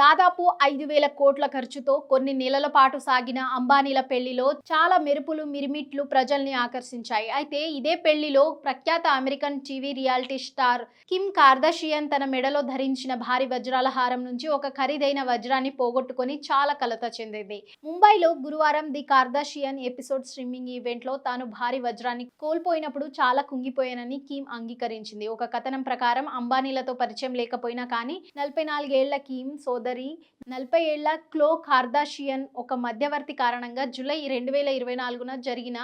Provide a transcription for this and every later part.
దాదాపు 5,000 కోట్ల ఖర్చుతో కొన్ని నెలల పాటు సాగిన అంబానీల పెళ్లిలో చాలా మెరుపులు మిరిమిట్లు ప్రజల్ని ఆకర్షించాయి. అయితే ఇదే పెళ్లిలో ప్రఖ్యాత American TV reality star Kim Kardashian తన మెడలో ధరించిన భారీ వజ్రాల హారం నుంచి ఒక ఖరీదైన వజ్రాన్ని పోగొట్టుకొని చాలా కలత చెందింది. ముంబైలో గురువారం ది కార్దాషియన్ ఎపిసోడ్ స్ట్రీమింగ్ ఈవెంట్లో తాను భారీ వజ్రాన్ని కోల్పోయినప్పుడు చాలా కుంగిపోయానని కిమ్ అంగీకరించింది. ఒక కథనం ప్రకారం అంబానీలతో పరిచయం లేకపోయినా కానీ 44 ఏళ్ల కిమ్ సోదరి 40 ఏళ్ల క్లో కార్దాషియన్ ఒక మధ్యవర్తి కారణంగా జూలై 2024న జరిగిన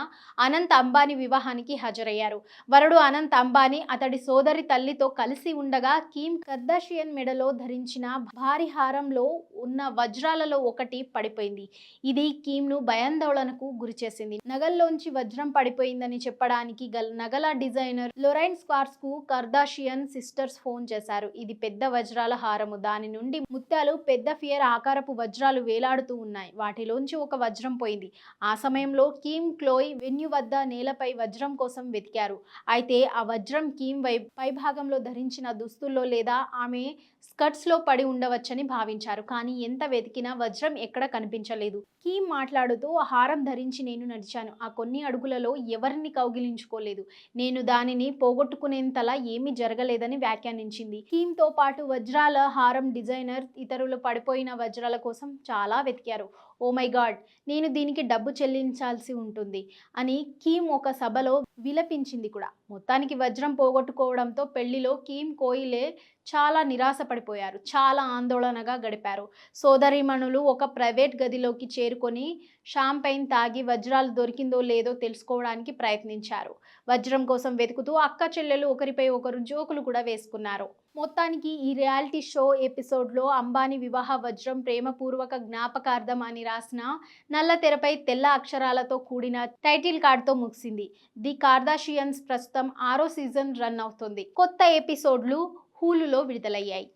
అనంత్ అంబానీ వివాహానికి హాజరయ్యారు. వరుడు అనంత్ అంబానీ అతడి సోదరి తల్లితో కలిసి ఉండగా కిమ్ కర్దాషియన్ మెడలో ధరించిన భారీ హారంలో ఉన్న వజ్రాలలో ఒకటి పడిపోయింది. ఇది కిమ్ను భయాందోళనకు గురిచేసింది. నగల్లోంచి వజ్రం పడిపోయిందని చెప్పడానికి నగల డిజైనర్ లొరైన్ స్క్వార్ట్స్ కు కర్దాషియన్ సిస్టర్స్ ఫోన్ చేశారు. ఇది పెద్ద వజ్రాల హారము. దాని నుండి ముత్యాలు పెద్ద ఫియర్ ఆకారపు వజ్రాలు వేలాడుతూ ఉన్నాయి. వాటిలోంచి ఒక వజ్రం పోయింది. ఆ సమయంలో కిమ్ క్లోయ్ వెన్యూ వద్ద నేలపై వజ్రం కోసం వెతికారు. అయితే ఆ వజ్రం కిమ్ పైభాగంలో ధరించిన దుస్తుల్లో లేదా ఆమె స్కర్ట్స్ లో పడి ఉండవచ్చని భావించారు. కానీ ఎంత వెతికినా వజ్రం ఎక్కడ కనిపించలేదు. కిమ్ మాట్లాడుతూ ఆ హారం ధరించి నేను నడిచాను. ఆ కొన్ని అడుగులలో ఎవరిని కౌగిలించుకోలేదు. నేను దానిని పోగొట్టుకునేంతలా ఏమీ జరగలేదని వ్యాఖ్యానించింది. కిమ్ తో పాటు వజ్రాల హారం డిజైనర్ ఇతరులు పడిపోయిన వజ్రాల కోసం చాలా వెతికారు. ఓ మై గాడ్, నేను దీనికి డబ్బు చెల్లించాల్సి ఉంటుంది అని కిమ్ ఒక సభలో విలపించింది కూడా. మొత్తానికి వజ్రం పోగొట్టుకోవడంతో పెళ్లిలో కిమ్ కోయిలే చాలా నిరాశపడిపోయారు. చాలా ఆందోళనగా గడిపారు. సోదరీమణులు ఒక ప్రైవేట్ గదిలోకి చేరుకొని షాంపైన్ తాగి వజ్రాలు దొరికిందో లేదో తెలుసుకోవడానికి ప్రయత్నించారు. వజ్రం కోసం వెతుకుతూ అక్క చెల్లెలు ఒకరిపై ఒకరు జోకులు కూడా వేసుకున్నారు. మొత్తానికి ఈ రియాలిటీ షో ఎపిసోడ్లో అంబానీ వివాహ వజ్రం ప్రేమపూర్వక జ్ఞాపకార్థం అని రాసిన నల్ల తెరపై తెల్ల అక్షరాలతో కూడిన టైటిల్ కార్డ్తో ముగిసింది. ది కార్దాషియన్స్ ప్రస్తుతం 6వ సీజన్ రన్ అవుతోంది. కొత్త ఎపిసోడ్లు హులులో విడుదలయ్యాయి.